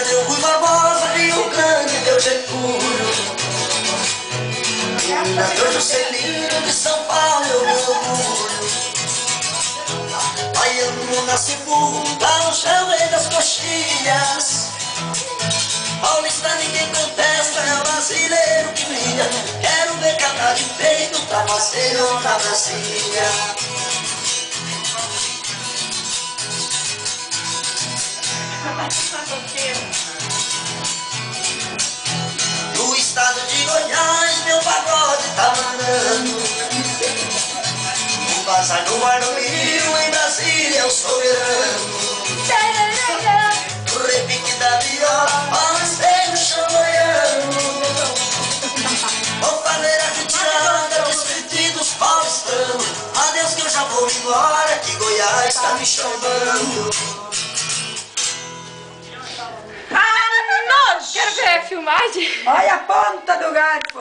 deu Rui Barbosa, Rio Grande deu Getúlio. Minas deu Juscelino, de São Paulo eu meu orgulho. Baiano nasce burro, lá no chão vem das coxilhas. Paulista ninguém contesta, é o brasileiro que brilha. Quero ver cantar de peito, trapaceiro na Brasília. No estado de Goiás, meu pagode tá mandando. No bazar do Barulho, em Brasília, é o soberano. No repique da viola, balancei no chão goiano. Panfaleira de tiranga, despedir dos paulistanos. Adeus que eu já vou embora, que Goiás tá me chamando. Quero ver a filmagem. Olha a ponta do garfo.